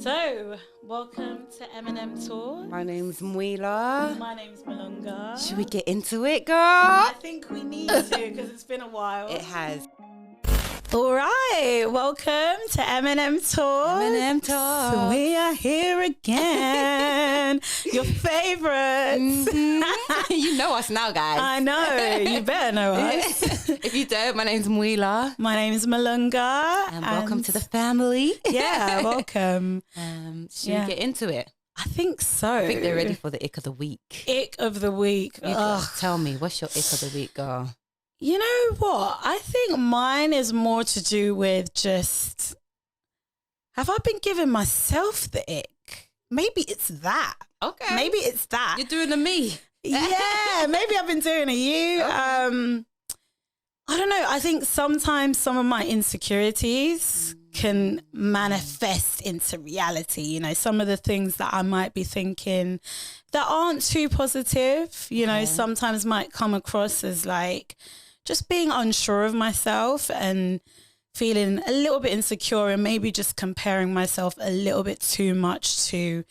So, welcome to Eminem Tour. My name's Mwila. My name's Malunga. Should we get into it, girl? I think we need to because it's been a while. It has. All right, welcome to Eminem Tour. Eminem Talk. So we are here again. Your favorites. You know us now, guys. I know. You better know us. If you don't, my name's Mwila. My name is Malunga. And welcome to the family. Yeah, welcome. Should we get into it? I think so. I think they're ready for the ick of the week. Ick of the week. Tell me, what's your ick of the week, girl? You know what? I think mine is more to do with just, have I been giving myself the ick? Maybe it's that. Okay. Maybe it's that. You're doing the me. Yeah, maybe I've been doing a you. Okay. I don't know. I think sometimes some of my insecurities can manifest into reality. You know, some of the things that I might be thinking that aren't too positive, you know, sometimes might come across as like just being unsure of myself and feeling a little bit insecure and maybe just comparing myself a little bit too much to,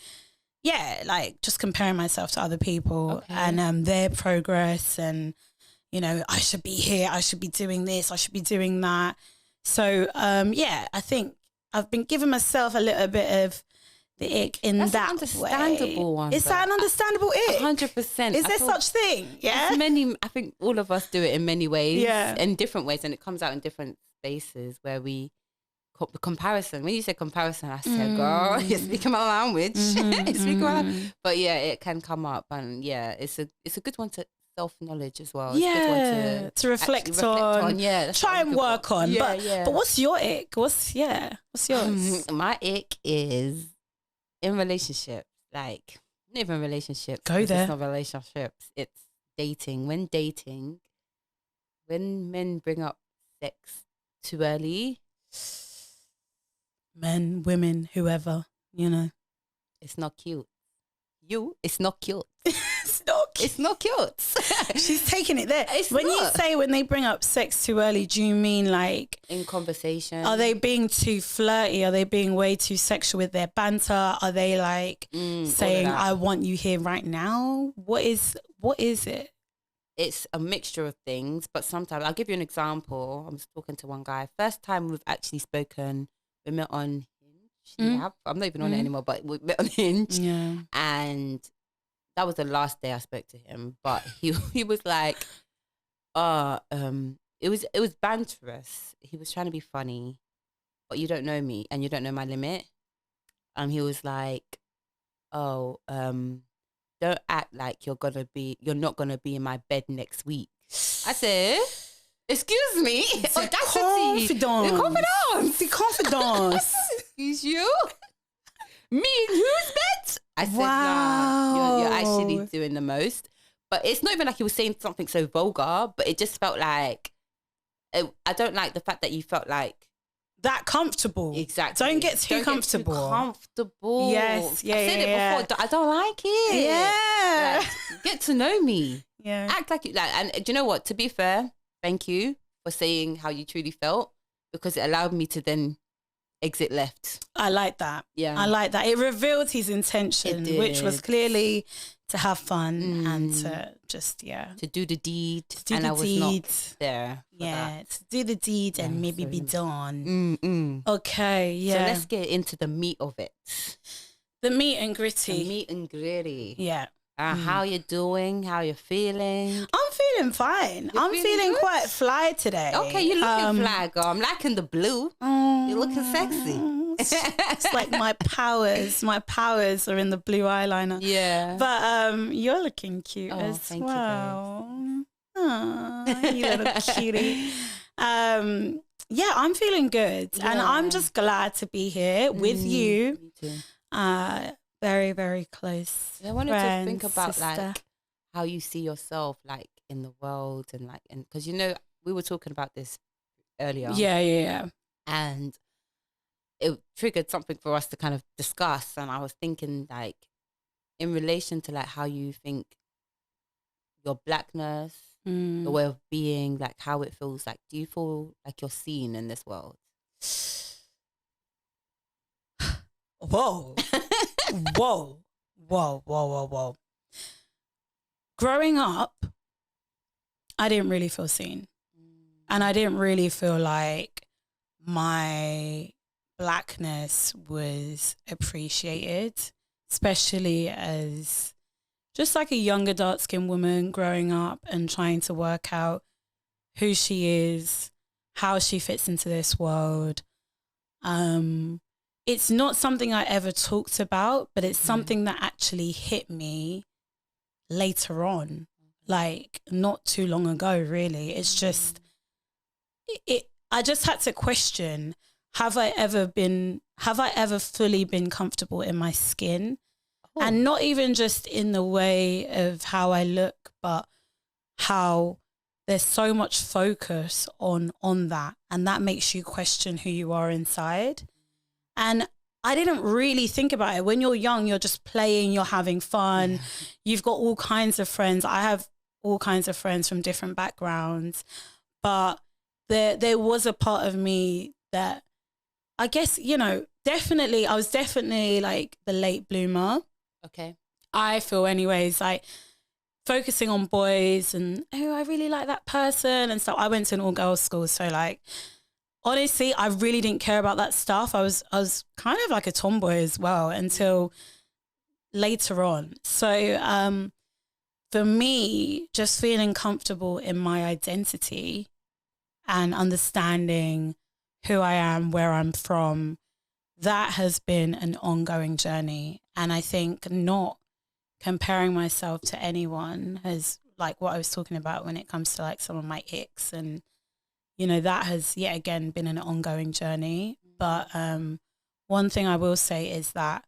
like just comparing myself to other people and their progress and, you know, I should be here, I should be doing this, I should be doing that. So, I think I've been giving myself a little bit of the ick in That's that an understandable way. one. Is that an understandable ick? 100%. Is there such thing? Yeah. I think all of us do it in many ways. Yeah. In different ways, and it comes out in different spaces where we comparison. When you say comparison, I said, "Girl, you're speaking my language." You're speaking my language. But yeah, it can come up, and yeah, it's a good one to self-knowledge as well. It's a good one to reflect on. Yeah, that's try and work on. Yeah, but what's your ick? What's yours? My ick is in relationships, like not even relationships. Go there. It's not relationships. It's dating. When men bring up sex too early, men, women, whoever, you know, it's not cute. It's not cute. It's not cute. It's not cute. She's taking it there. It's when not. you say when they bring up sex too early, do you mean like In conversation. are they being too flirty? Are they being way too sexual with their banter? Are they like saying, I want you here right now? What is it? It's a mixture of things, but sometimes I'll give you an example. I was talking to one guy. First time we've actually spoken, we met on Hinge. Yeah, I'm not even on it anymore, but we met on Hinge. Yeah. And that was the last day I spoke to him. But he was like, it was banterous. He was trying to be funny, but you don't know me and you don't know my limit. And he was like, don't act like you're not gonna be in my bed next week. I said, excuse me, Confidence. The confidence. Excuse you? Me in whose bed? I said, Wow. nah, you're actually doing the most. But it's not even like he was saying something so vulgar, but it just felt like, I don't like the fact that you felt like, that comfortable. exactly. Don't get too Don't comfortable. Get too comfortable. Yes, yeah, I said yeah, it before. I don't like it. Yeah. Like, get to know me. Yeah. Act like you like. And do you know what? To be fair, thank you for saying how you truly felt, because it allowed me to then exit left. I like that. Yeah. I like that. It revealed his intention, It which was did. clearly to have fun and to just, To do the deed. do and the I was deed. not there. for Yeah, to do the deed and maybe so- be done. that. Okay, yeah. So let's get into the meat of it. the meat and gritty. The meat and gritty. Yeah. How you doing? How you feeling? I'm feeling fine. I'm feeling feeling good? quite fly today. Okay, you're looking fly, girl. I'm liking the blue. You're looking sexy. It's like my powers are in the blue eyeliner. Yeah. But you're looking cute Oh, as thank you, well. Aw, you little cutie. Yeah, I'm feeling good. And I'm Yeah. just glad to be here with you. Me too. Very, very close. I wanted to think about sister. like how you see yourself like in the world and like, and because you know we were talking about this earlier. Yeah. And it triggered something for us to kind of discuss. And I was thinking like in relation to like how you think your blackness, the way of being, like how it feels like. Do you feel like you're seen in this world? whoa, whoa, whoa, whoa, whoa, whoa. Growing up, I didn't really feel seen. And I didn't really feel like my blackness was appreciated, especially as just like a younger dark-skinned woman growing up and trying to work out who she is, how she fits into this world. It's not something I ever talked about, but it's something that actually hit me later on, like not too long ago, really. It's just, I just had to question, have I ever fully been comfortable in my skin? Oh. And not even just in the way of how I look, but how there's so much focus on that. And that makes you question who you are inside. And I didn't really think about it. When you're young, you're just playing, you're having fun. Yeah. You've got all kinds of friends. I have all kinds of friends from different backgrounds. But there was a part of me that I guess, you know, I was definitely like the late bloomer. Okay. I feel anyways, like focusing on boys and, oh, I really like that person and stuff. I went to an all-girls school, so like, honestly, I really didn't care about that stuff. I was kind of like a tomboy as well until later on. So for me, just feeling comfortable in my identity and understanding who I am, where I'm from, that has been an ongoing journey. And I think not comparing myself to anyone has, like what I was talking about when it comes to like some of my icks, and you know, that has yet again been an ongoing journey. But one thing I will say is that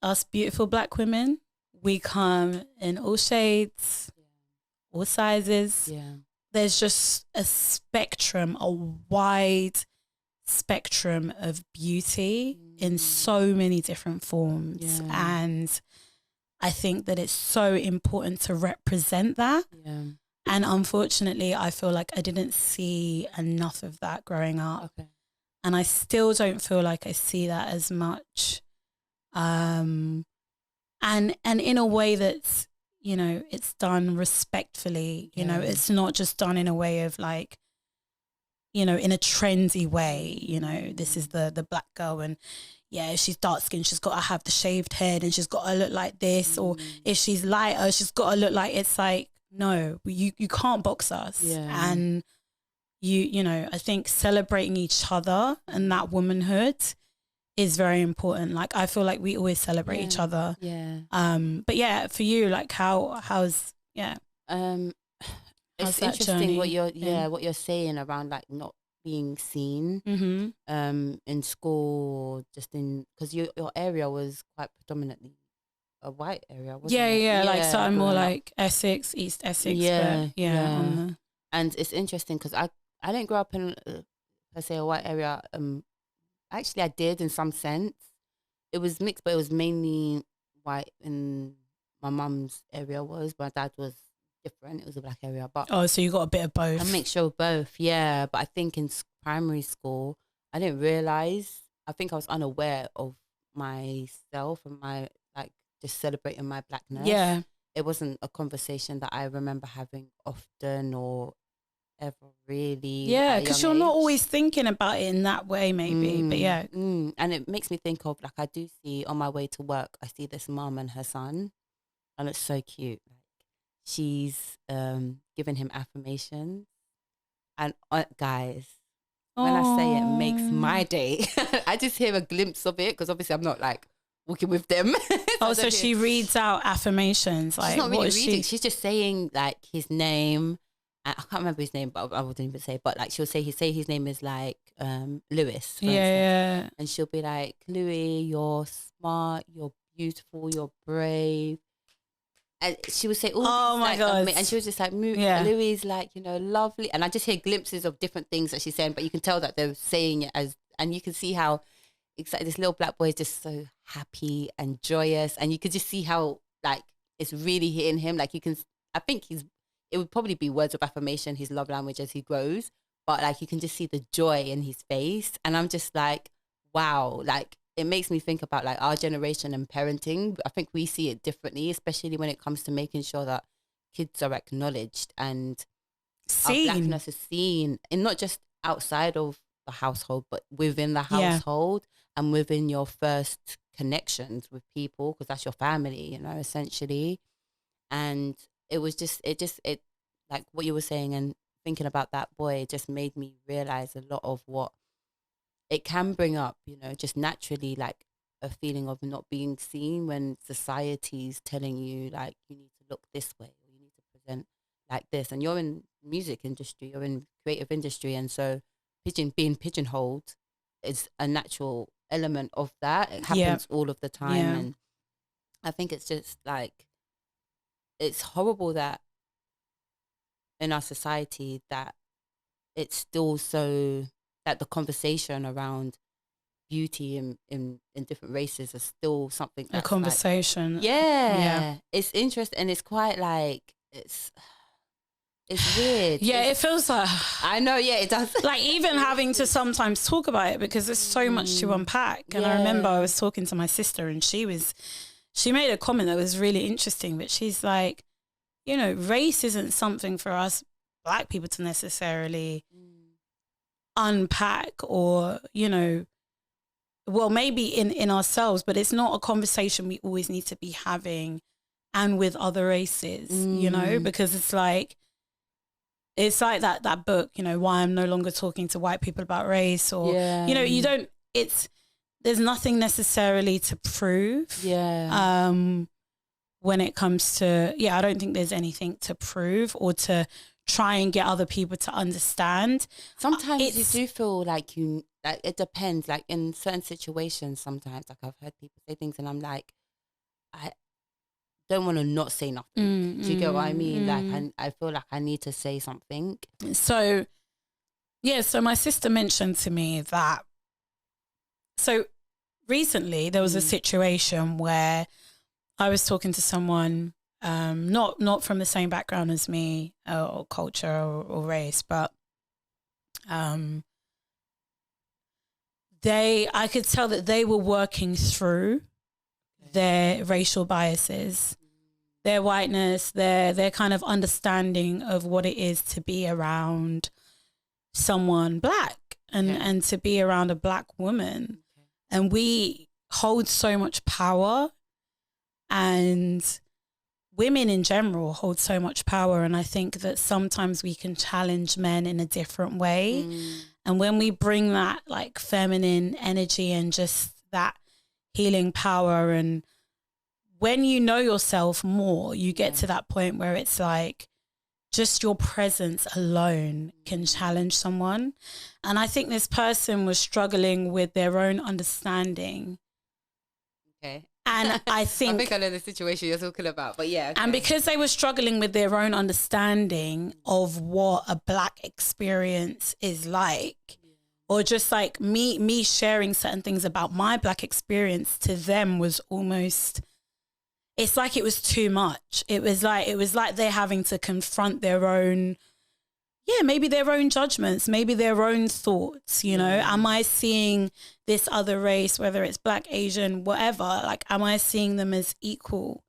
us beautiful Black women, we come in all shades, all sizes. Yeah. There's just a spectrum, a wide spectrum of beauty in so many different forms. Yeah. And I think that it's so important to represent that. Yeah. And unfortunately, I feel like I didn't see enough of that growing up. Okay. And I still don't feel like I see that as much. And in a way that's, you know, it's done respectfully. You know, it's not just done in a way of like, you know, in a trendy way. You know, this is the Black girl, and yeah, if she's dark skinned, she's got to have the shaved head and she's got to look like this. Or if she's lighter, she's got to look like, it's like, no, you can't box us. Yeah. And you know, I think celebrating each other and that womanhood is very important. Like, I feel like we always celebrate each other. Yeah. But yeah, for you, like how's it's interesting what you're saying around like not being seen in school, just in, because your area was quite predominantly a white area, wasn't it? Yeah, like something more like Essex, East Essex. And it's interesting because I didn't grow up in per se a white area. Actually, I did in some sense. It was mixed, but it was mainly white in my mum's area. My dad was different. It was a Black area, but so you got a bit of both. A mixture of both, yeah. But I think in primary school, I didn't realize. I think I was unaware of myself and my just celebrating my Blackness. Yeah. It wasn't a conversation that I remember having often or ever really. Yeah, because you're not always thinking about it in that way, maybe. But yeah. And it makes me think of, like, I do see on my way to work, I see this mum and her son, and it's so cute. Like, she's giving him affirmations. And guys, when I say it makes my day, I just hear a glimpse of it, because obviously I'm not like walking with them. So she reads out affirmations. Like, she's not really reading. She's just saying like his name. I can't remember his name, but I wouldn't even say. But like, she'll say his name is like Lewis. Yeah. And she'll be like, Louis, you're smart, you're beautiful, you're brave. And she would say, oh my God. And she was just like, Louis is like, you know, lovely. And I just hear glimpses of different things that she's saying, but you can tell that they're saying it as, and you can see how excited this little Black boy is, just so happy and joyous. And you could just see how like it's really hitting him. Like, you can, I think it would probably be words of affirmation, his love language as he grows. But like, you can just see the joy in his face. And I'm just like, wow, like it makes me think about like our generation and parenting. I think we see it differently, especially when it comes to making sure that kids are acknowledged and our Seen. blackness is seen, and not just outside of the household, but within the Yeah. household and within your first connections with people, because that's your family, you know, essentially. And it like what you were saying and thinking about that boy just made me realize a lot of what it can bring up, you know, just naturally, like a feeling of not being seen when society's telling you like you need to look this way or you need to present like this. And you're in music industry, you're in creative industry, and so being pigeonholed is a natural element of that. It happens all of the time. Yeah. And I think it's just like, it's horrible that in our society that it's still so, that the conversation around beauty in different races is still something that's A conversation. like, yeah, it's interesting, and it's quite like, it's weird. Yeah, it feels like, I know, yeah, it does. like even having to sometimes talk about it because there's so much to unpack. And I remember I was talking to my sister and she made a comment that was really interesting, but she's like, you know, race isn't something for us Black people to necessarily unpack, or, you know, well, maybe in ourselves, but it's not a conversation we always need to be having and with other races, you know, because it's like that book, you know, Why I'm No Longer Talking to White People About Race, or, you know, there's nothing necessarily to prove. Yeah. When it comes to, I don't think there's anything to prove or to try and get other people to understand. Sometimes you do feel like like it depends, like in certain situations, sometimes like I've heard people say things and I'm like, I don't want to not say nothing. Do you get what I mean? Like I feel like I need to say something. So my sister mentioned to me that, so recently there was a situation where I was talking to someone, not from the same background as me, or culture or race, but I could tell that they were working through their racial biases, their whiteness, their kind of understanding of what it is to be around someone Black and to be around a Black woman. And we hold so much power, and women in general hold so much power. And I think that sometimes we can challenge men in a different way. And when we bring that like feminine energy and just that healing power, and when you know yourself more, you get to that point where it's like just your presence alone can challenge someone. And I think this person was struggling with their own understanding. Okay. And I think I know the situation you're talking about, but yeah. Okay. And because they were struggling with their own understanding of what a Black experience is like, or just like me sharing certain things about my Black experience to them was almost, it's like it was too much. It was like they're having to confront their own, maybe their own judgments, maybe their own thoughts, you know. Am I seeing this other race, whether it's Black, Asian, whatever, like, am I seeing them as equal?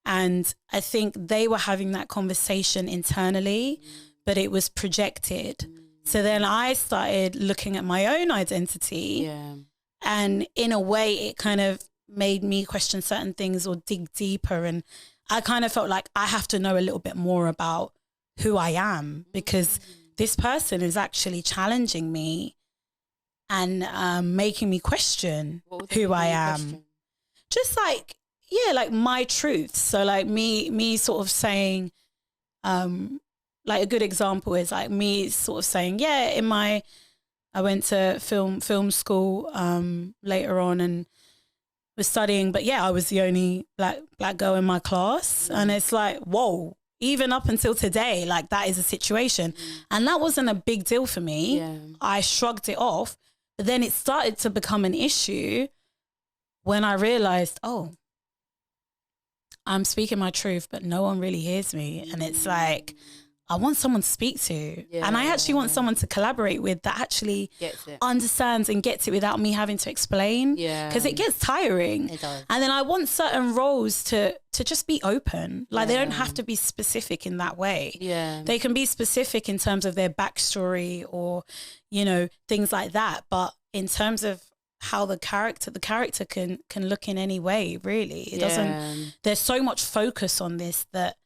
And I think they were having that conversation internally, but it was projected. So then I started looking at my own identity, and in a way it kind of made me question certain things or dig deeper. And I kind of felt like I have to know a little bit more about who I am, because this person is actually challenging me and making me question who I am. Just like, like my truth. So like me sort of saying, like a good example is like me sort of saying, I went to film school later on and was studying, but I was the only black girl in my class. And it's like, whoa, even up until today, like that is a situation. And that wasn't a big deal for me. I shrugged it off, but then it started to become an issue when I realized, I'm speaking my truth, but no one really hears me. And it's like, I want someone to speak to. And I actually want someone to collaborate with that actually understands and gets it without me having to explain. Yeah. Because it gets tiring. It does. And then I want certain roles to just be open. Like they don't have to be specific in that way. Yeah. They can be specific in terms of their backstory or, you know, things like that. But in terms of how the character can look in any way, really. It doesn't, there's so much focus on this that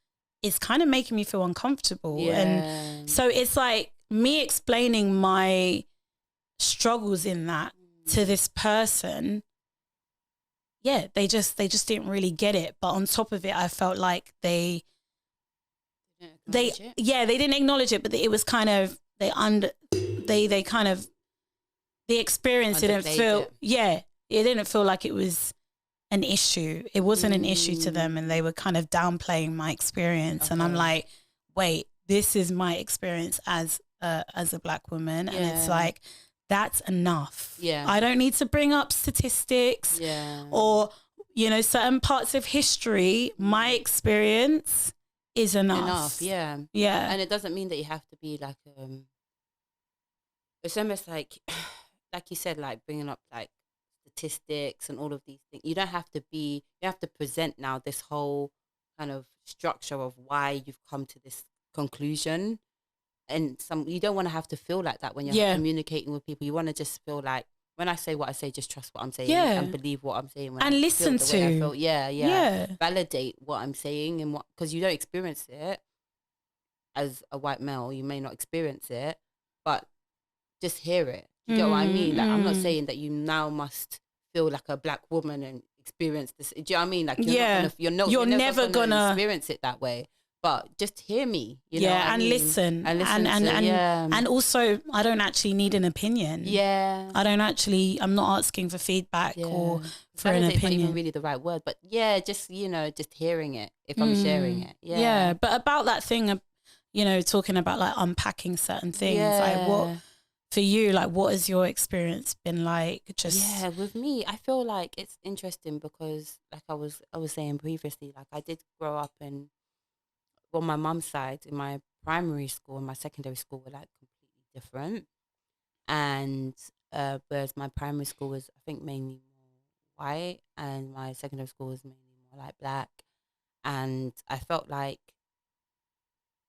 it's kind of making me feel uncomfortable. And so it's like me explaining my struggles in that to this person. Yeah, they just didn't really get it. But on top of it, I felt like they didn't acknowledge it, but it was kind of, the experience didn't feel, it didn't feel like it was an issue. It wasn't an issue to them, and they were kind of downplaying my experience. Okay. And I'm like, wait, this is my experience as a Black woman. And it's like, that's enough. Yeah. I don't need to bring up statistics or, you know, certain parts of history. My experience is enough. Yeah. And it doesn't mean that you have to be like, it's almost like you said, like bringing up like statistics and all of these things. You have to present now this whole kind of structure of why you've come to this conclusion. And you don't want to have to feel like that when you're communicating with people. You want to just feel like, when I say what I say, just trust what I'm saying and believe what I'm saying. When and I listen feel the way I feel. Yeah. Validate what I'm saying, and because you don't experience it as a white male, you may not experience it, but just hear it. You get what I mean? Like, I'm not saying that you now must feel like a Black woman and experience this. Do you know what I mean? Like, you're never gonna experience it that way. But just hear me, you know. And listen. And also, I don't actually need an opinion. Yeah. I'm not asking for feedback or for an opinion. It's not even really the right word, but just hearing it if I'm sharing it. Yeah. But about that thing of, you know, talking about like unpacking certain things, like what, for you, like what has your experience been like? With me, I feel like it's interesting because, like I was saying previously, like I did grow up in, on my mum's side, in my primary school and my secondary school were like completely different. And whereas my primary school was, I think, mainly more white, and my secondary school was mainly more like Black. And I felt like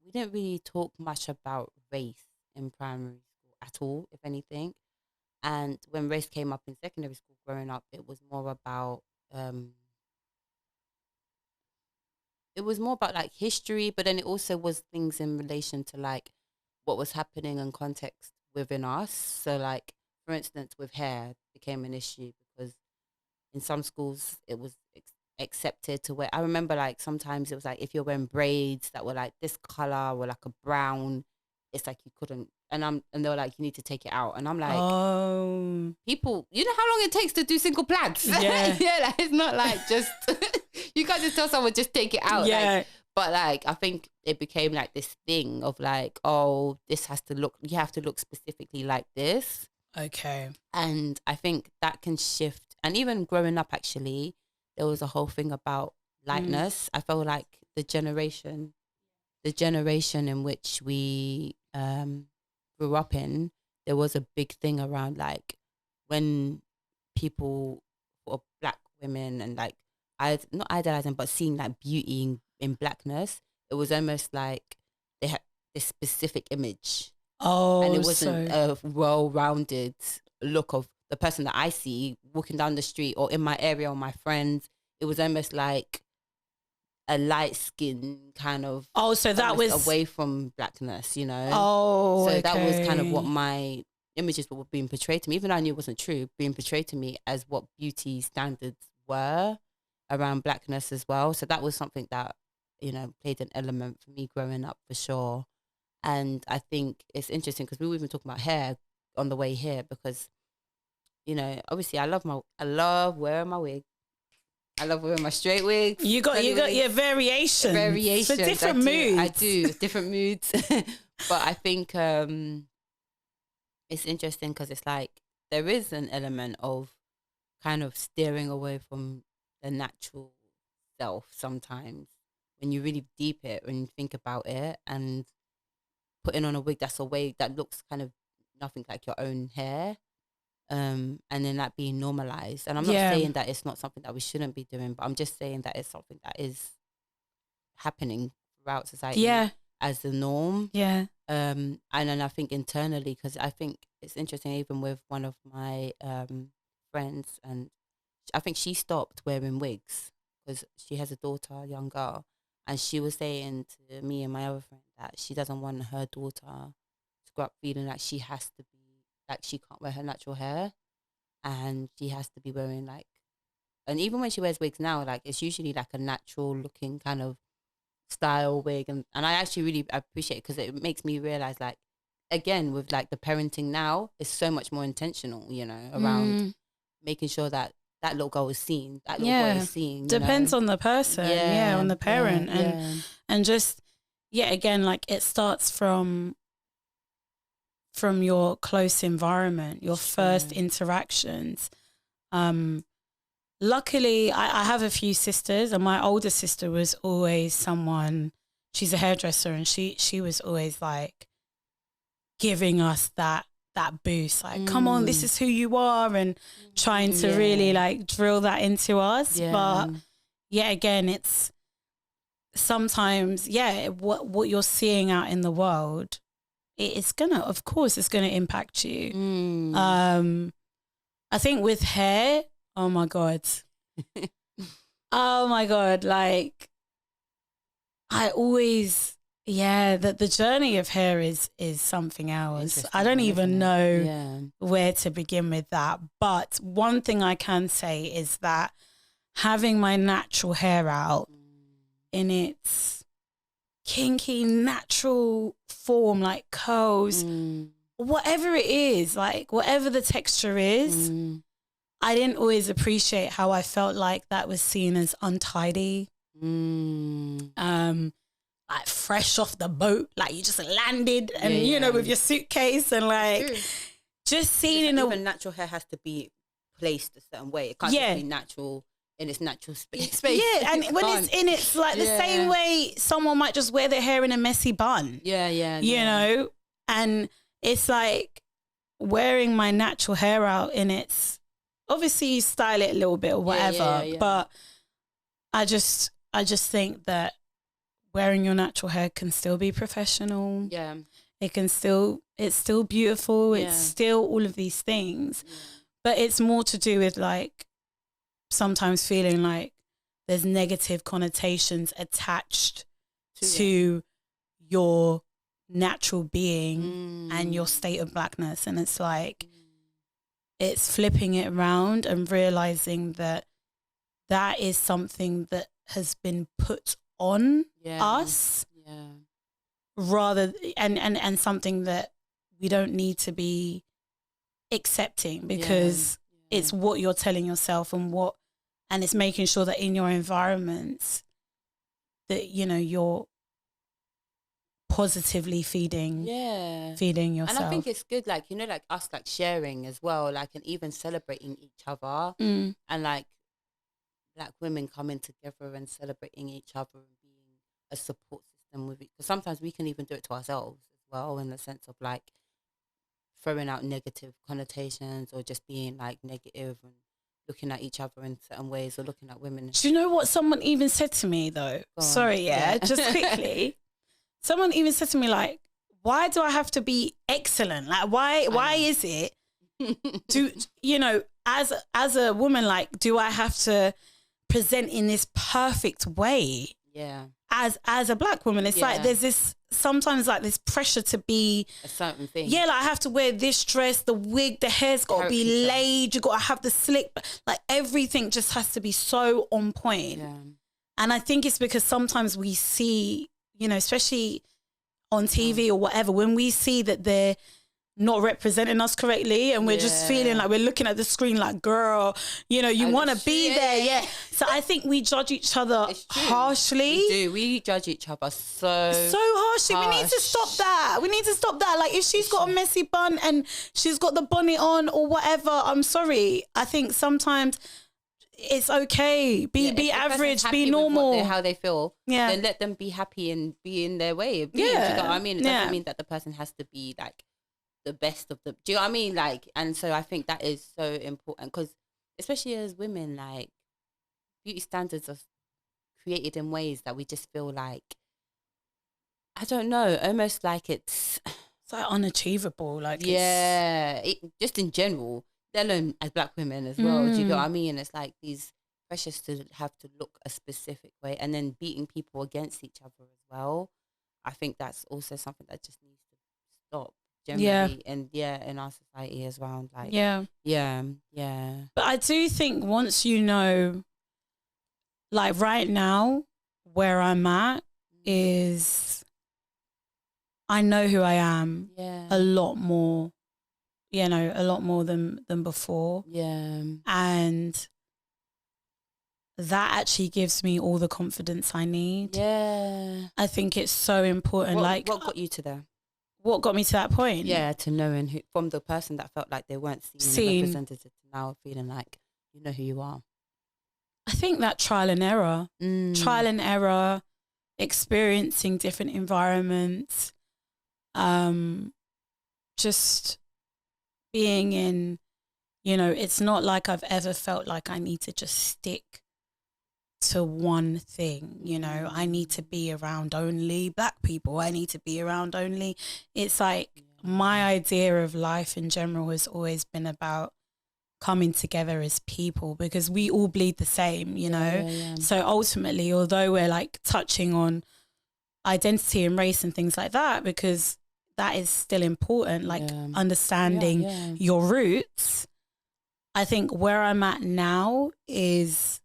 we didn't really talk much about race in primary school at all, if anything. And when race came up in secondary school growing up, it was more about like history, but then it also was things in relation to like what was happening in context within us. So like, for instance, with hair became an issue because in some schools it was accepted to wear. I remember like sometimes it was like if you're wearing braids that were like this color or like a brown, it's like you couldn't. And they were like, you need to take it out. And I'm like, people, you know how long it takes to do single plaids? Yeah. Like, it's not like just, you can't just tell someone, just take it out. Yeah. Like, but like, I think it became like this thing of like, oh, this has to look, you have to look specifically like this. Okay. And I think that can shift. And even growing up, actually, there was a whole thing about lightness. I felt like the generation in which we grew up in, there was a big thing around like when people, or Black women, and like not idolizing but seeing like beauty in Blackness, it was almost like they had this specific image. And it wasn't a well-rounded look of the person that I see walking down the street or in my area or my friends. It was almost like a light skin kind of. So that was away from Blackness, you know. So that was kind of what my images were being portrayed to me, even though I knew it wasn't true, being portrayed to me as what beauty standards were around Blackness as well. So that was something that, you know, played an element for me growing up for sure. And I think it's interesting because we were even talking about hair on the way here because, you know, obviously I love wearing my wig. I love wearing my straight wigs. You got your variation. For different moods. I do different moods. But I think it's interesting because it's like there is an element of kind of steering away from the natural self sometimes when you really deep it, when you think about it. And putting on a wig that's a way that looks kind of nothing like your own hair. And then that being normalized. And I'm not saying that it's not something that we shouldn't be doing, but I'm just saying that it's something that is happening throughout society as the norm. Yeah. And then I think internally, because I think it's interesting, even with one of my friends, and I think she stopped wearing wigs because she has a daughter, a young girl, and she was saying to me and my other friend that she doesn't want her daughter to grow up feeling like she has to be, like she can't wear her natural hair and she has to be wearing like, and even when she wears wigs now, like it's usually like a natural looking kind of style wig. And I actually really appreciate it because it makes me realize, like, again, with like the parenting now, it's so much more intentional, you know, around making sure that that little girl is seen, that little boy is seen. Depends on the person, on the parent. And just, again, like it starts from your close environment, your first interactions. Luckily, I have a few sisters, and my older sister was always someone, she's a hairdresser, and she was always like giving us that boost, like, come on, this is who you are, and trying to really like drill that into us. But again, it's sometimes, what you're seeing out in the world, it's gonna impact you. I think with hair, oh my god, like I always, that the journey of hair is something else. I don't even know where to begin with that. But one thing I can say is that having my natural hair out in its kinky, natural form, like curls, whatever it is, like whatever the texture is, I didn't always appreciate how I felt like that was seen as untidy. Like fresh off the boat, like you just landed and you know, with your suitcase, and like just seeing even natural hair has to be placed a certain way. It can't just be natural in its natural space. Yeah, and when it's in its like the same way someone might just wear their hair in a messy bun. You know, and it's like wearing my natural hair out in its, obviously you style it a little bit or whatever, but I just think that wearing your natural hair can still be professional. It's still beautiful. It's still all of these things, but it's more to do with like sometimes feeling like there's negative connotations attached to your natural being and your state of blackness. And it's like, it's flipping it around and realizing that that is something that has been put on us rather and something that we don't need to be accepting, because it's what you're telling yourself, and it's making sure that in your environments that, you know, you're positively feeding yourself. And I think it's good, like, you know, like us like sharing as well, like, and even celebrating each other and like black women coming together and celebrating each other and being a support system with it. Because sometimes we can even do it to ourselves as well, in the sense of like throwing out negative connotations or just being like negative and looking at each other in certain ways, or looking at women. Do you know what someone even said to me though? Sorry, just quickly. Someone even said to me, like, why do I have to be excellent? Like, why is it, you know, as a woman, like, do I have to present in this perfect way? As a black woman, it's like there's this sometimes like this pressure to be a certain thing. Like I have to wear this dress, the wig, the hair's got to be laid, you got to have the slick, like everything just has to be so on point. And I think it's because sometimes we see, you know, especially on TV or whatever, when we see that they're not representing us correctly and we're just feeling like we're looking at the screen like, girl, you know, you want to be there. So I think we judge each other harshly. We do. We judge each other so harshly. We need to stop that. Like if she's got a messy bun and she's got the bonnet on or whatever, I'm sorry. I think sometimes it's okay. Be if the person's average, happy be with normal. how they feel, Yeah. then let them be happy and be in their way of being. Do you know what I mean? It Yeah. doesn't mean that the person has to be like the best of the. Do you know what I mean? Like, and so I think that is so important because, especially as women, like beauty standards are created in ways that we just feel like, I don't know, almost like it's like unachievable. Like, just in general, let alone as Black women as well. Do you get what I mean? It's like these pressures to have to look a specific way, and then beating people against each other as well. I think that's also something that just needs to stop generally, and in our society as well. Like, yeah. But I do think once you know, like right now, where I'm at is, I know who I am a lot more, a lot more than before. Yeah. And that actually gives me all the confidence I need. Yeah. I think it's so important. What got you to there? What got me to that point? Yeah, to knowing who, from the person that felt like they weren't seen and represented, to now feeling like you know who you are. I think that trial and error, experiencing different environments, just being in, it's not like I've ever felt like I need to just stick to one thing. I need to be around only Black people. I need to be around only. It's like my idea of life in general has always been about coming together as people, because we all bleed the same, So ultimately, although we're like touching on identity and race and things like that, because that is still important, like understanding your roots, I think where I'm at now is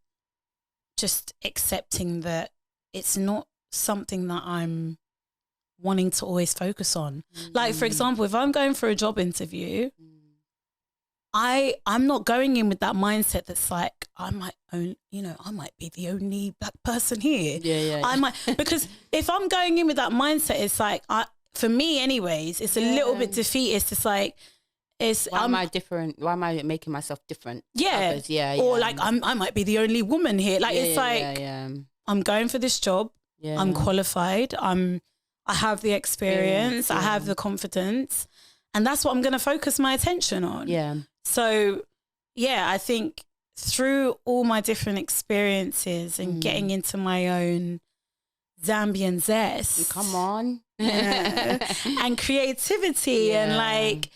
just accepting that it's not something that I'm wanting to always focus on. Like, for example, if I'm going for a job interview, I'm not going in with that mindset that's like, I might be the only Black person here. I might, because if I'm going in with that mindset, it's like, for me anyways, it's a little bit defeatist. It's like, why am I different? Why am I making myself different? Yeah. Or like, I might be the only woman here. Like, it's like, I'm going for this job. I'm qualified. I have the experience. I have the confidence. And that's what I'm going to focus my attention on. Yeah. So, I think through all my different experiences and getting into my own Zambian zest. Come on. And creativity and like,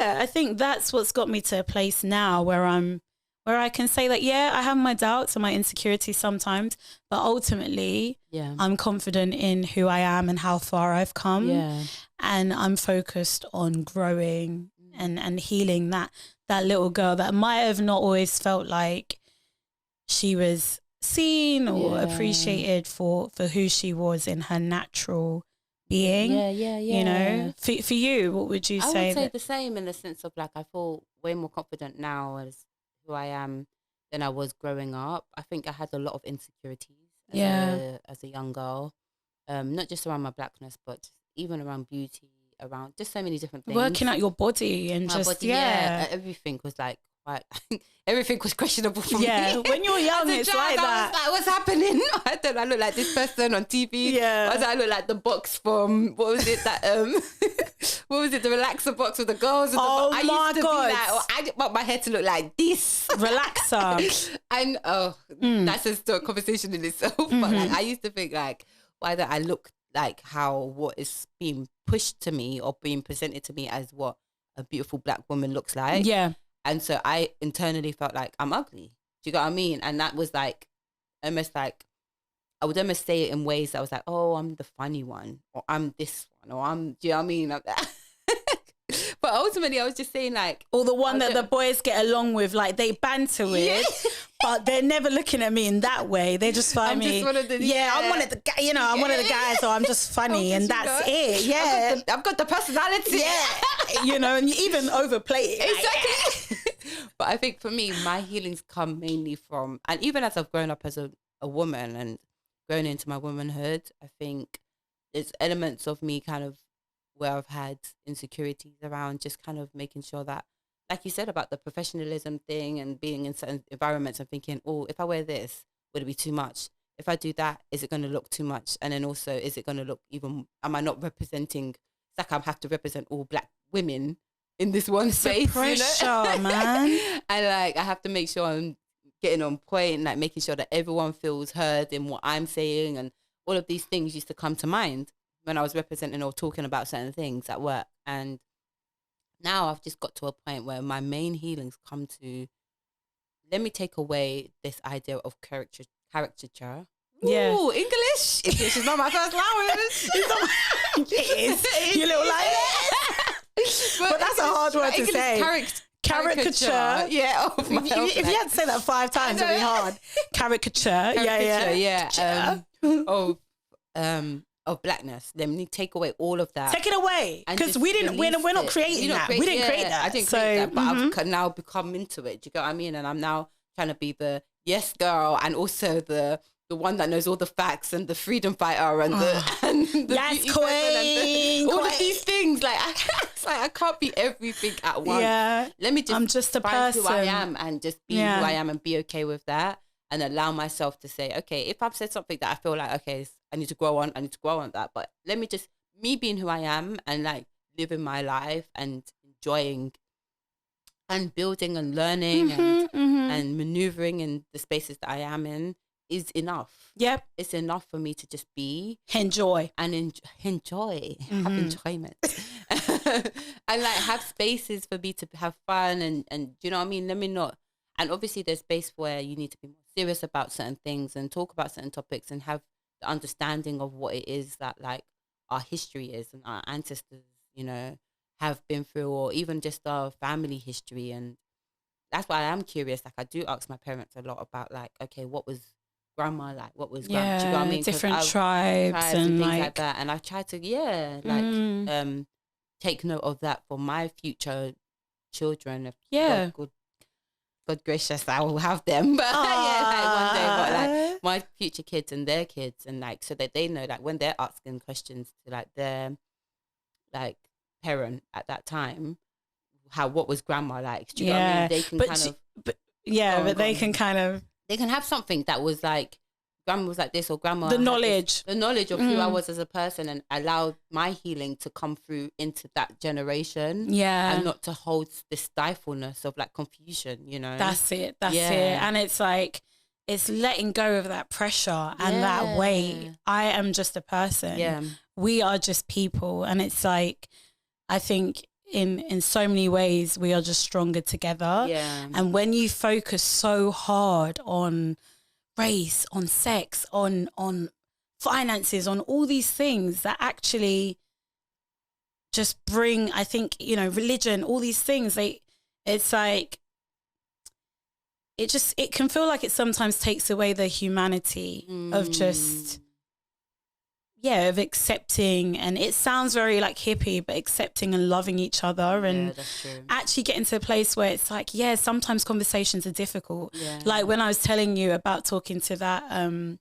I think that's what's got me to a place now where I can say that, I have my doubts and my insecurities sometimes, but ultimately I'm confident in who I am and how far I've come. Yeah. And I'm focused on growing and healing that little girl that might have not always felt like she was seen or appreciated for who she was in her natural being. For you, what would you say? I would say the same, in the sense of like, I feel way more confident now as who I am than I was growing up. I think I had a lot of insecurities as a young girl, not just around my Blackness, but even around beauty, around just so many different things. Working out your body and my body, everything was like quite, everything was questionable for me. When you're young, it's child, like that. I was like, what's happening? I don't know, I look like this person on TV. Why do I look like the box from, what was it that, what was it, the relaxer box with the girls? I used to God. Be like, I didn't want my hair to look like this. Relaxer. And that's just a conversation in itself. But like, I used to think like, why don't I look like what is being pushed to me or being presented to me as what a beautiful Black woman looks like. And so I internally felt like I'm ugly. Do you get what I mean? And that was like, almost like, I would almost say it in ways that was like, oh, I'm the funny one, or I'm this one, or I'm, do you know what I mean? But ultimately I was just saying like, or the one that the boys get along with, like they banter with, but they're never looking at me in that way. They just find me. Just one of the, I'm one of the guys, I'm one of the guys, so I'm just funny and that's it. Yeah. I've got the personality. And you even overplay it. Exactly. But I think for me, my healings come mainly from, and even as I've grown up as a woman and grown into my womanhood, I think there's elements of me kind of where I've had insecurities around just kind of making sure that like you said about the professionalism thing and being in certain environments and thinking, oh, if I wear this, would it be too much? If I do that, is it going to look too much? And then also, is it going to look even, am I not representing, it's like I have to represent all Black women in this one space, pressure, man. And like, I have to make sure I'm getting on point and like making sure that everyone feels heard in what I'm saying. And all of these things used to come to mind when I was representing or talking about certain things at work. And now I've just got to a point where my main healings come to, let me take away this idea of caricature. Yeah. Ooh, English. English is not my first language. It's not it is. You little liar. But that's a hard word to say. Caricature. Yeah. If you had to say that 5 times, it'd be hard. Caricature. Yeah. Of blackness. Let me take away all of that. Take it away, because we're not creating that. We didn't create that. I didn't create that, but I've now become into it. Do you get what I mean? And I'm now trying to be the yes girl, and also the one that knows all the facts, and the freedom fighter, and the yes queen, all of these things. Like I can't be everything at once. Yeah, let me just I'm just a find person who I am and just be who I am and be okay with that, and allow myself to say, okay, if I've said something that I feel like, okay, I need to grow on that, but let me just, me being who I am and like living my life and enjoying and building and learning and maneuvering in the spaces that I am in is enough. Yep. It's enough for me to just be. Enjoy. And enjoy. Have enjoyment. And like have spaces for me to have fun and do you know what I mean? Let me not. And obviously there's space where you need to be more serious about certain things and talk about certain topics and have the understanding of what it is that like our history is and our ancestors, you know, have been through, or even just our family history. And that's why I am curious. Like I do ask my parents a lot about like, okay, what was grandma like? What was grandma? Do you know what I mean? Different tribes and things like that. And I try to, take note of that for my future children. If God gracious, I will have them. But like one day, but like my future kids and their kids, and like so that they know, like when they're asking questions to like their like parent at that time, what was grandma like? Do you know what I mean? They can they can have something that was like grandma was like this, or grandma the knowledge of who I was as a person, and allow my healing to come through into that generation. And not to hold this stifleness of like confusion, you know. That's it. And it's like, it's letting go of that pressure and that weight. I am just a person. We are just people. And it's like, I think in so many ways we are just stronger together. And when you focus so hard on race, on sex, on finances, on all these things that actually just bring, I think, you know, religion, all these things, it's like, it can feel like it sometimes takes away the humanity of just, of accepting. And it sounds very like hippie, but accepting and loving each other, and actually getting to a place where it's like, sometimes conversations are difficult. Like when I was telling you about talking to that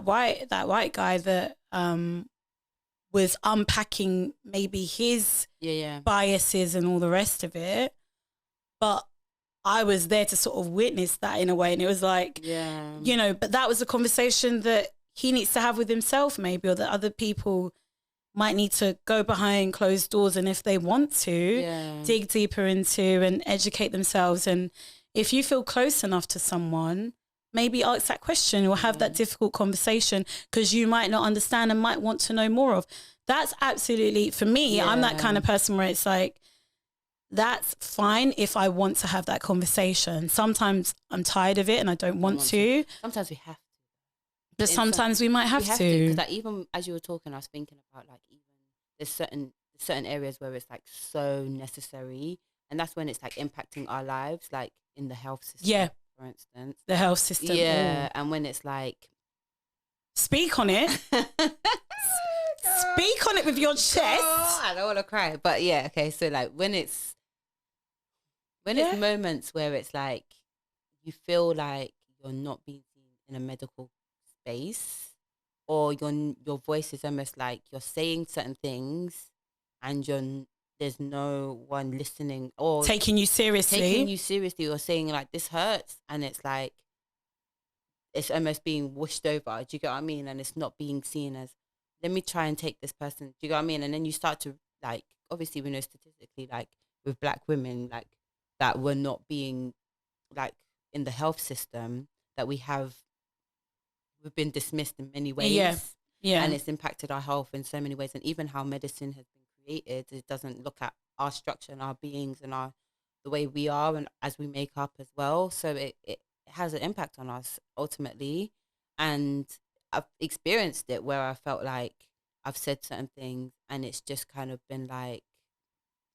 white guy that was unpacking maybe his biases and all the rest of it, but I was there to sort of witness that in a way. And it was like, you know, but that was a conversation that he needs to have with himself maybe, or that other people might need to go behind closed doors, and if they want to dig deeper into and educate themselves. And if you feel close enough to someone, maybe ask that question or have that difficult conversation, because you might not understand and might want to know more of. That's absolutely, for me, I'm that kind of person where it's like, that's fine if I want to have that conversation. Sometimes I'm tired of it and I don't want to. Sometimes we have to. But sometimes we might have to. Because like, even as you were talking, I was thinking about like, even there's certain areas where it's like so necessary, and that's when it's like impacting our lives, like in the health system, for instance. The health system. And when it's like, speak on it. Speak on it with your chest. I don't want to cry, but okay. So like when it's moments where it's like you feel like you're not being seen in a medical space, or your voice is almost like you're saying certain things and you're there's no one listening or taking you seriously. or saying like this hurts, and it's like it's almost being washed over. Do you get what I mean? And it's not being seen as, let me try and take this person. Do you get what I mean? And then you start to like, obviously we know statistically, like with Black women, like that we're not being like in the health system, that we've been dismissed in many ways. Yeah. And it's impacted our health in so many ways. And even how medicine has been created, it doesn't look at our structure and our beings and the way we are and as we make up as well. So it has an impact on us ultimately. And I've experienced it where I felt like I've said certain things and it's just kind of been like,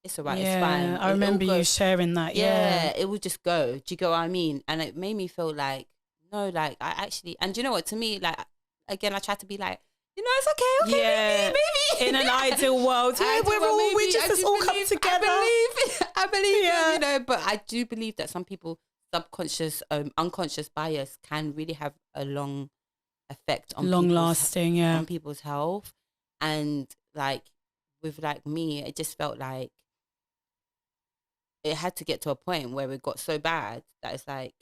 it's all right, it's fine. I remember you sharing that. Yeah, it will just go. Do you get what I mean? And it made me feel like, no, like I actually, and do you know what, to me, like, again, I try to be like, you know, it's okay, maybe. In an ideal world, let's all come together. I believe, you know, but I do believe that some people, subconscious, unconscious bias can really have a long effect on on people's health. And like with like me, it just felt like it had to get to a point where it got so bad that it's like,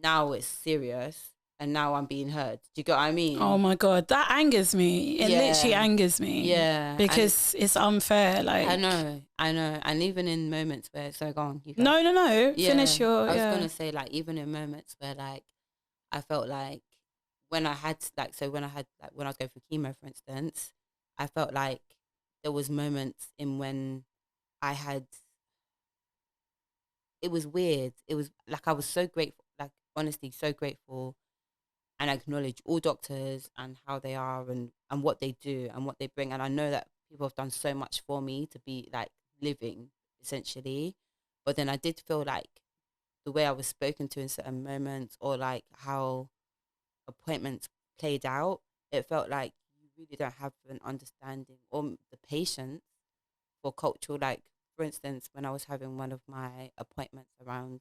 now it's serious. And now I'm being heard. Do you get what I mean? Oh my God, that angers me. It literally angers me. Yeah. Because it's unfair. Like I know. And even in moments where, so go on. No. Yeah. Finish your. I was going to say, like, even in moments where, like, I felt like when I had, like, so when I was going for chemo, for instance, I felt like there was moments in when I had, it was weird. It was like, I was so grateful, like, honestly, so grateful. And acknowledge all doctors and how they are and what they do and what they bring. And I know that people have done so much for me to be like living, essentially. But then I did feel like the way I was spoken to in certain moments, or like how appointments played out, it felt like you really don't have an understanding or the patience for cultural, like, for instance, when I was having one of my appointments around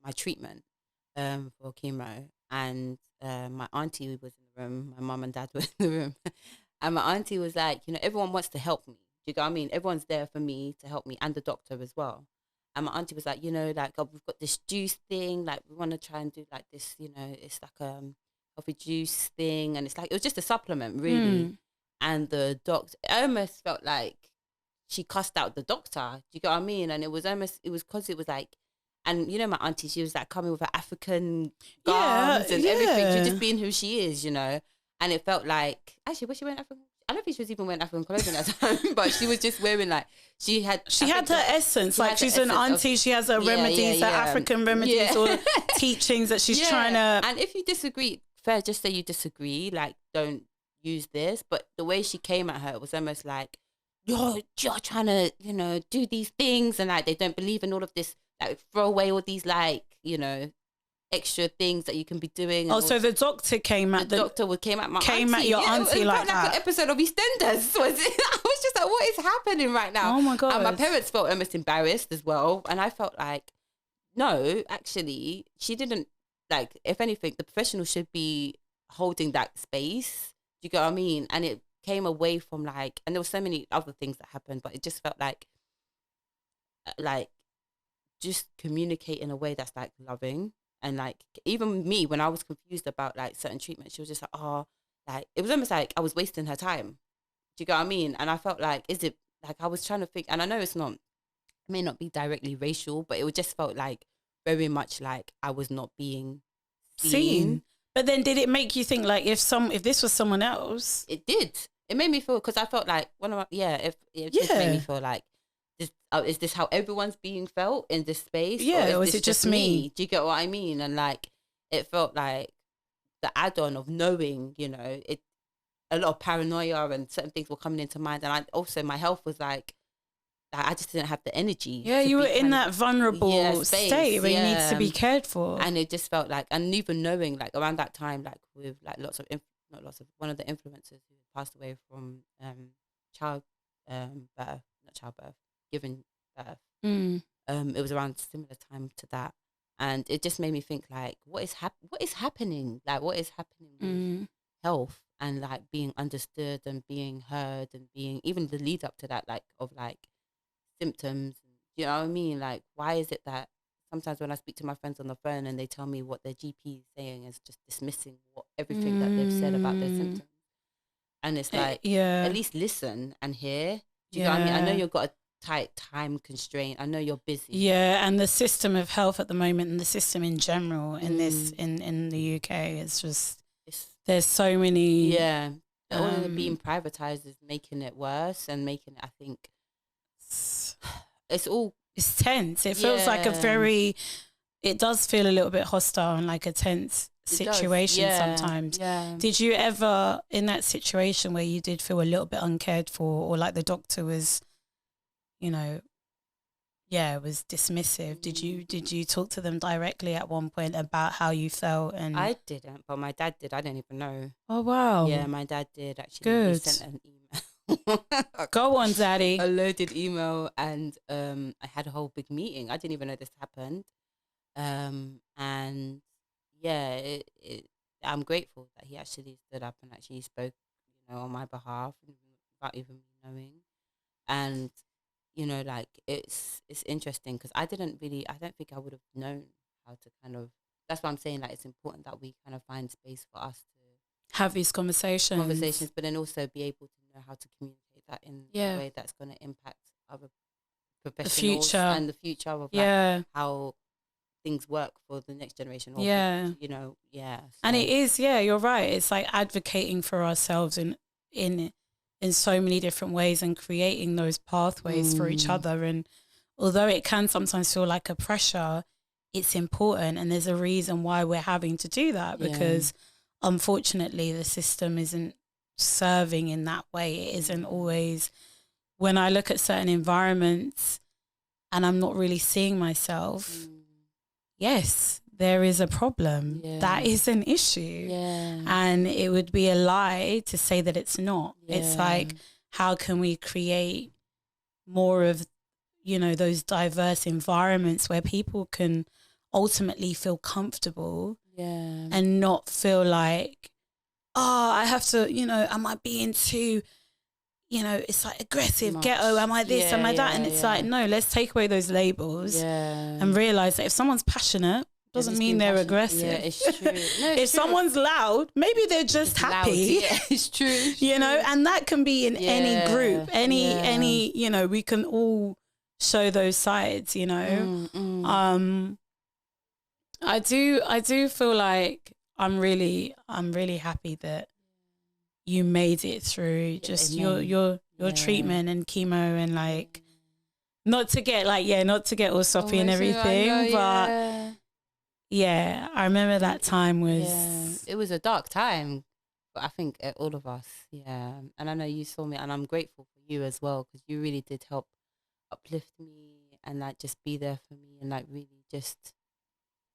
my treatment for chemo, and my auntie was in the room, my mum and dad were in the room, and my auntie was like, you know, everyone wants to help me. Do you get what I mean? Everyone's there for me to help me, and the doctor as well. And my auntie was like, you know, like, oh, we've got this juice thing, like we want to try and do like this, you know, it's like coffee juice thing, and it's like, it was just a supplement really. And the doctor, I almost felt like she cussed out the doctor. Do you get what I mean? And it was because it was like, and you know, my auntie, she was like coming with her African garbs and everything. She was just being who she is, you know. And it felt like, actually, was she wearing African? I don't think she was even wearing African clothing at the time, but she was just wearing like, she had her essence. Like she's an auntie, she has her remedies, her African remedies or teachings that she's trying to. And if you disagree, fair, just say you disagree, like don't use this. But the way she came at her, it was almost like, you're trying to, you know, do these things, and like they don't believe in all of this. Like throw away all these, like, you know, extra things that you can be doing. Oh, so the doctor came at came at your auntie it like that. Like an episode of EastEnders. Was it? I was just like, what is happening right now? Oh my God. And my parents felt almost embarrassed as well, and I felt like, no, actually, she didn't. Like, if anything, the professional should be holding that space. Do you get what I mean? And it came away from like, and there were so many other things that happened, but it just felt like just communicate in a way that's like loving. And like, even me, when I was confused about like certain treatments, she was just like, oh, like, it was almost like I was wasting her time. Do you get what I mean? And I felt like, is it like, I was trying to think, and I know it may not be directly racial, but it just felt like very much like I was not being seen. But then did it make you think like, if this was someone else? It did. It made me feel, because I felt like just made me feel like, is this how everyone's being felt in this space? Yeah, or is it just me? Do you get what I mean? And like, it felt like the add-on of knowing, you know, a lot of paranoia and certain things were coming into mind. And my health was like, I just didn't have the energy. Yeah, you were in that vulnerable state where you need to be cared for. And it just felt like, and even knowing like around that time, like with like one of the influencers who passed away from giving birth. It was around similar time to that, and it just made me think like, what is happening? Like, what is happening with health? and like being understood and being heard and being even the lead up to that, like of like symptoms. You know what I mean? Like, why is it that sometimes when I speak to my friends on the phone and they tell me what their GP is saying is just dismissing everything that they've said about their symptoms, and it's like, at least listen and hear. Do you know what I mean? I know you've got a tight time constraint. I know you're busy. Yeah, and the system of health at the moment and the system in general in this in the UK is just there's so many. Yeah, all of it being privatized is making it worse and making it. I think it's tense. It feels like it does feel a little bit hostile and like a tense situation sometimes. Yeah. Did you ever, in that situation where you did feel a little bit uncared for, or like the doctor was, was dismissive? Did you talk to them directly at one point about how you felt? And I didn't, but my dad did. I didn't even know. Oh wow. Yeah, my dad did actually. Good. He sent an email. Go on, Daddy. A loaded email, and I had a whole big meeting. I didn't even know this happened. And yeah, I'm grateful that he actually stood up and actually spoke, on my behalf without even me knowing. And like it's interesting because I don't think I would have known how to kind of. That's why I'm saying like it's important that we kind of find space for us to have these conversations, but then also be able to know how to communicate that in a way that's going to impact other professionals and the future of like how things work for the next generation. Or So. And it is, you're right. It's like advocating for ourselves in so many different ways and creating those pathways for each other. And although it can sometimes feel like a pressure, it's important, and there's a reason why we're having to do that because unfortunately the system isn't serving in that way. It isn't always. When I look at certain environments and I'm not really seeing myself, yes, there is a problem. Yeah. That is an issue. Yeah. And it would be a lie to say that it's not. Yeah. It's like, how can we create more of, those diverse environments where people can ultimately feel comfortable and not feel like, I have to, am I being too, it's like aggressive, ghetto, am I this, am I that? And it's like, no, let's take away those labels and realize that if someone's passionate, doesn't mean they're aggressive. Yeah, it's true. No, if someone's loud, maybe they're just happy. Yeah, it's true. And that can be in any group, any, we can all show those sides, I do feel like I'm really happy that you made it through just your treatment and chemo and like not to get all soppy and everything, but I remember that time was it was a dark time, but I think all of us, and I know you saw me, and I'm grateful for you as well because you really did help uplift me and like just be there for me and like really just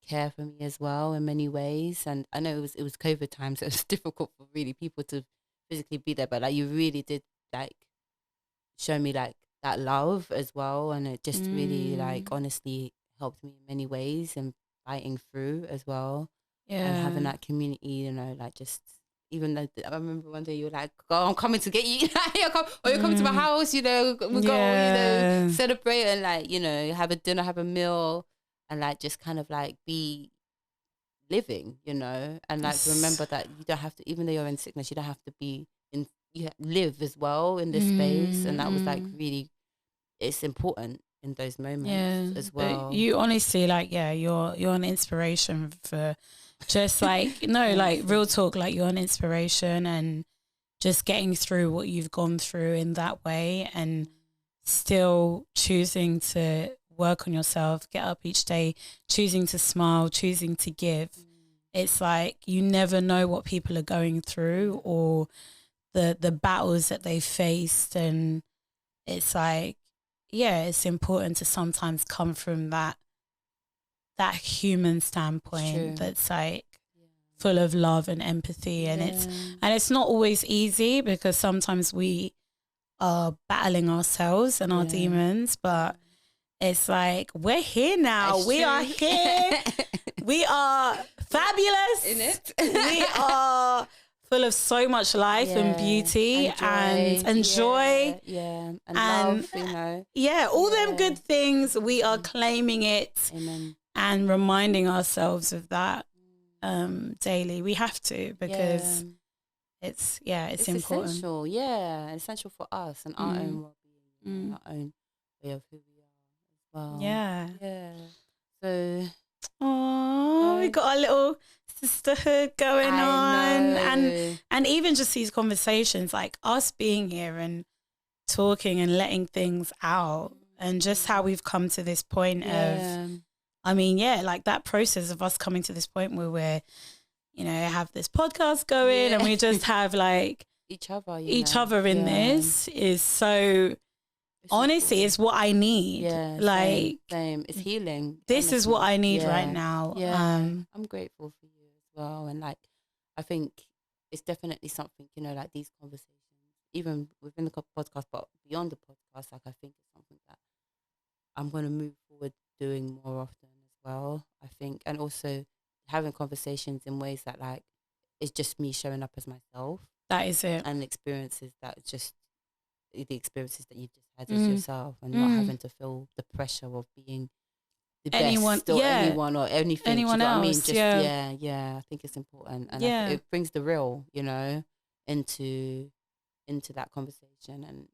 care for me as well in many ways. And I know it was COVID time, so it was difficult for really people to physically be there, but like you really did like show me like that love as well, and it just really like honestly helped me in many ways and fighting through as well, and having that community, like just even though I remember one day you were like, "Oh, I'm coming to get you," you're coming to my house, we go, celebrate and like have a dinner, have a meal, and like just kind of like be living, and like remember that you don't have to, even though you're in sickness, you don't have to be in. You live as well in this space, and that was like really, it's important in those moments as well. You honestly you're an inspiration for just like like real talk, like you're an inspiration and just getting through what you've gone through in that way and still choosing to work on yourself, get up each day, choosing to smile, choosing to give. It's like you never know what people are going through or the battles that they faced, and it's like it's important to sometimes come from that human standpoint that's like full of love and empathy, and it's not always easy because sometimes we are battling ourselves and our demons, but it's like we're here now. We are here. We are fabulous. In it. We are full of so much life and beauty and joy. Yeah. And love, you know. Yeah, all them good things, we are claiming it. Amen. And reminding ourselves of that daily. We have to, because it's important. Essential, essential for us and our own well-being, our own way of who we are as well. Yeah. So, we got our little sisterhood going on, and even just these conversations, like us being here and talking and letting things out, and just how we've come to this point of, I mean, like that process of us coming to this point where we're, you know, have this podcast going and we just have like each other in this is so, honestly, it's what I need. Like, same. It's healing. This honestly. is what I need right now. I'm grateful for you as well. And like, I think it's definitely something, you know, like these conversations, even within the podcast, but beyond the podcast, like I think it's something that I'm going to move forward doing more often as well, I think. And also having conversations in ways that like, it's just me showing up as myself. That is it. And experiences that just, the experiences that you've just had as yourself, and not having to feel the pressure of being the best or anyone or anything. Anyone else. I mean? Just, I think it's important. And it brings the real, you know, into that conversation. And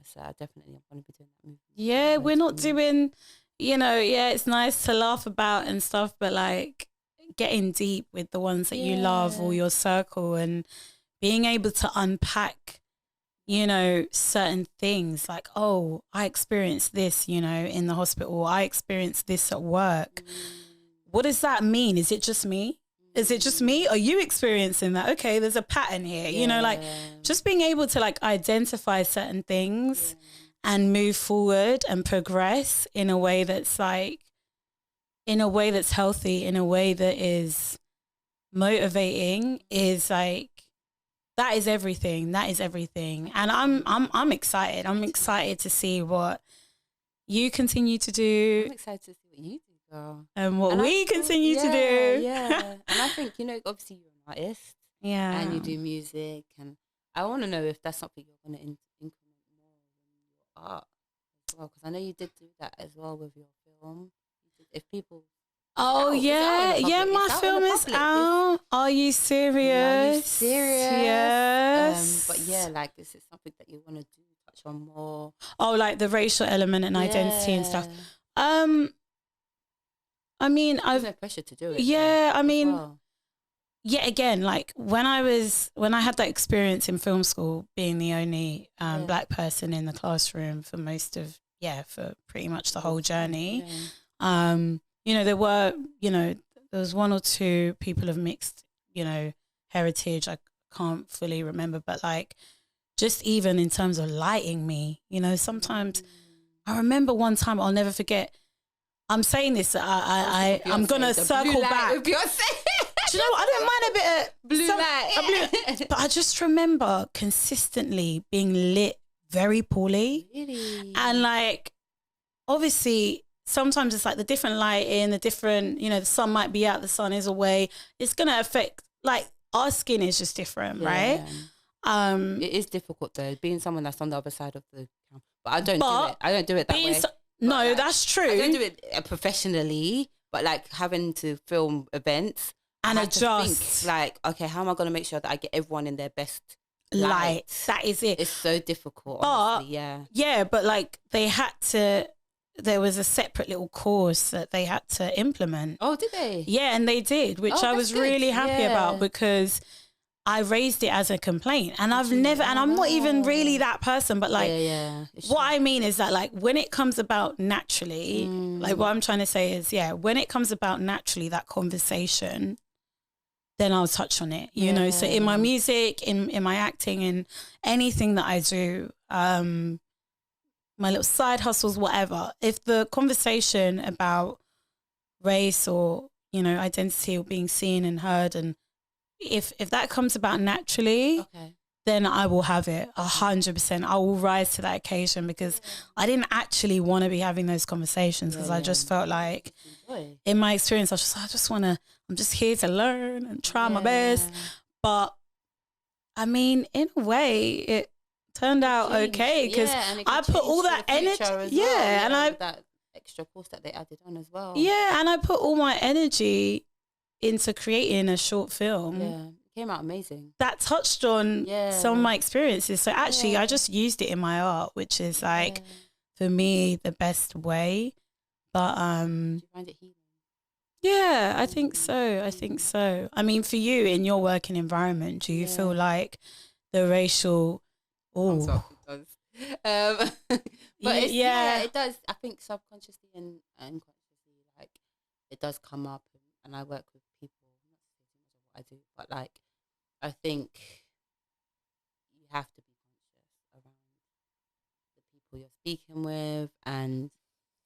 so I definitely want to be doing that movie. Yeah, we're not doing, you know, it's nice to laugh about and stuff, but like getting deep with the ones that you love or your circle, and being able to unpack, you know, certain things like, oh, I experienced this, you know, in the hospital. I experienced this at work. What does that mean? Is it just me? Is it just me? Are you experiencing that? Okay, there's a pattern here. You know, like just being able to like identify certain things and move forward and progress in a way that's like, in a way that's healthy, in a way that is motivating, is like, that is everything. That is everything. And I'm excited. I'm excited to see what you continue to do. I'm excited to see what you do, girl. And what we continue to do. Yeah. And I think, you know, obviously you're an artist. Yeah. And you do music. And I want to know if that's something you're going to increment more in your art as well. Because I know you did do that as well with your film. If people... Oh, my film is out. Are you serious? Yes. But yeah, like, this is something that you want to do, touch on more. Oh, like the racial element and identity and stuff. I mean, there's no pressure to do it. Yeah, I mean, again, like when I had that experience in film school, being the only black person in the classroom for for pretty much the whole journey. You know, there was one or two people of mixed, you know, heritage. I can't fully remember, but like, just even in terms of lighting me, you know, sometimes I remember one time, I'll never forget. I'm saying this, I'm going to circle back. Do you know what? I don't mind a bit of blue light. But I just remember consistently being lit very poorly. Really? And like, obviously, sometimes it's like the different lighting, the different, you know, the sun might be out, the sun is away. It's going to affect, like, our skin is just different, right? It is difficult though, being someone that's on the other side of the camera. But I don't do it that way. No, like, that's true. I don't do it professionally, but like having to film events and adjust. Like, okay, how am I going to make sure that I get everyone in their best light? That is it. It's so difficult, but, honestly, Yeah, but like there was a separate little course that they had to implement. Oh, did they? Yeah, and they did, which I was really happy about, because I raised it as a complaint, and I'm not even really that person, but like, what I mean is that like when it comes about naturally, like what I'm trying to say is, when it comes about naturally, that conversation, then I'll touch on it, you know? So in my music, in my acting, in anything that I do, my little side hustles, whatever, if the conversation about race or, you know, identity or being seen and heard, and if that comes about naturally, then I will have it 100%. I will rise to that occasion, because I didn't actually want to be having those conversations, because I just felt like in my experience, I'm just here to learn and try my best. But I mean, in a way, it turned out Changed. okay because Yeah, and it I could put change all for that the future energy. as Yeah, well, and I with that extra course that they added on as well. yeah, and I put all my energy into creating a short film Yeah, it came out amazing. that touched on some of my experiences. So actually, I just used it in my art, which is like for me the best way. But Did you find it healing? yeah, I think so. I think so. I mean, for you in your working environment, do you feel like the racial? Comes Oh, up, it does. But it's, it does. I think subconsciously and unconsciously, like it does come up. And I work with people. Not to say too much of what I do, but like I think you have to be conscious around the people you're speaking with and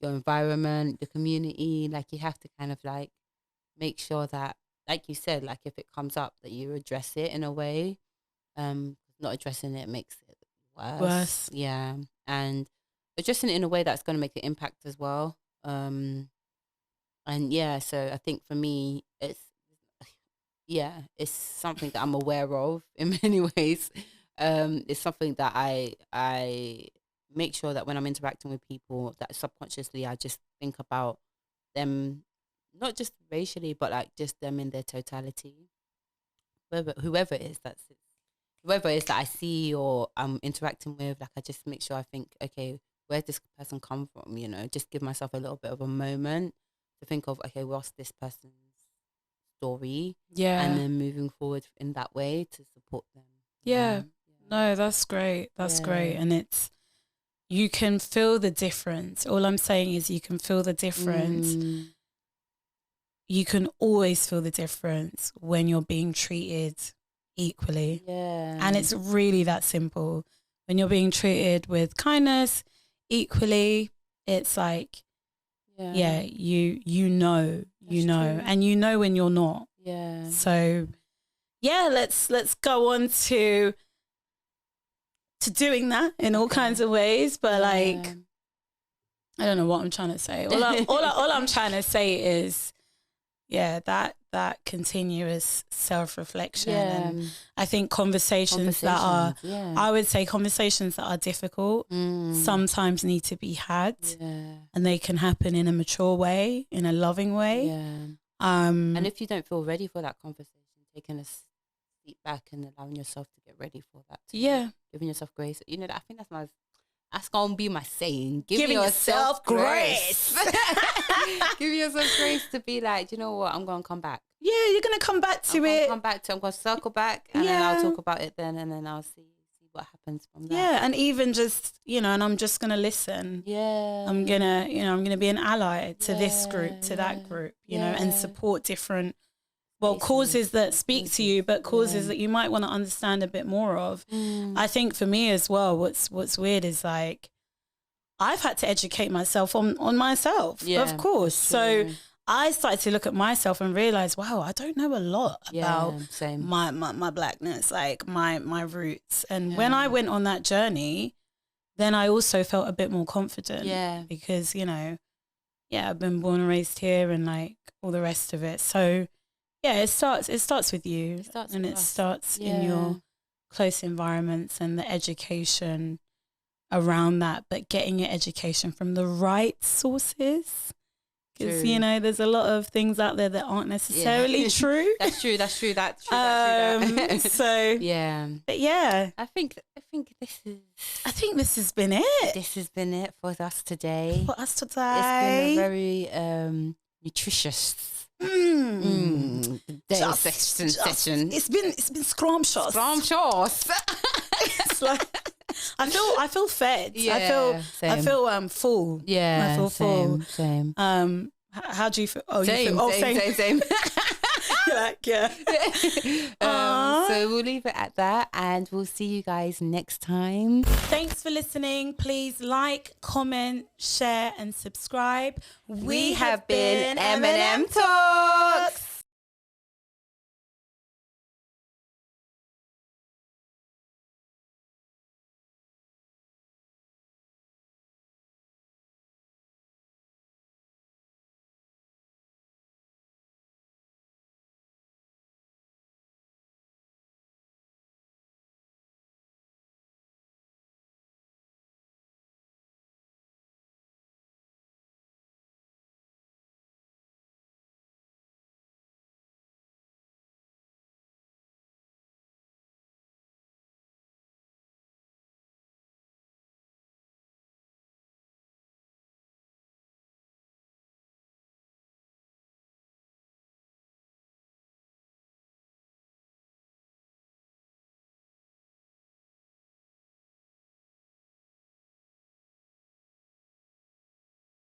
your environment, the community. Like you have to kind of like make sure that, like you said, like if it comes up, that you address it in a way. Not addressing it makes it worse. Yeah, and addressing it in a way that's going to make an impact as well. And yeah, so I think for me, it's something that I'm aware of in many ways. It's something that I make sure that when I'm interacting with people, that subconsciously I just think about them, not just racially, but like just them in their totality. Whoever it is that I see or I'm interacting with, like I just make sure I think, okay, where's this person come from? You know, just give myself a little bit of a moment to think of, okay, what's this person's story? yeah. And then moving forward in that way to support them. Yeah. No, that's great. That's great. And you can feel the difference. All I'm saying is you can feel the difference. You can always feel the difference when you're being treated equally. Yeah. And it's really that simple. When you're being treated with kindness equally, it's like, you know, true. and you know when you're not. Yeah. So yeah, let's go on to doing that in all kinds of ways. But like, I don't know what I'm trying to say. All I'm trying to say is, that continuous self-reflection. And I think conversations that are, I would say conversations that are difficult sometimes need to be had, and they can happen in a mature way, in a loving way. And if you don't feel ready for that conversation, taking a seat back and allowing yourself to get ready for that. Giving yourself grace. You know, I think that's gonna be my saying. Giving yourself grace. Give yourself grace to be like, you know what, I'm gonna come back. Yeah, you're gonna come back to it. I'm gonna circle back, and then I'll talk about it then, and then I'll see what happens from there. Yeah, and even just, and I'm just gonna listen. Yeah. I'm gonna be an ally to this group, to that group, you know, and support different causes that speak to you, but causes that you might want to understand a bit more of. I think for me as well, what's weird is like I've had to educate myself on myself, of course. So I started to look at myself and realize, wow, I don't know a lot about my blackness, like my roots. And when I went on that journey, then I also felt a bit more confident. Yeah. Because, I've been born and raised here and like all the rest of it. So it starts with you. It starts in your close environments and the education around that, but getting your education from the right sources. Because, there's a lot of things out there that aren't necessarily true. That's true. So, But I think this has been it. This has been it for us today. It's been a very nutritious session. It's been scrumptious. It's like I feel fed. I feel full. Yeah, I feel full. Same. How do you feel? Oh, same, you feel same. You're like, so we'll leave it at that, and we'll see you guys next time. Thanks for listening. Please like, comment, share, and subscribe. We have been M&M Talks.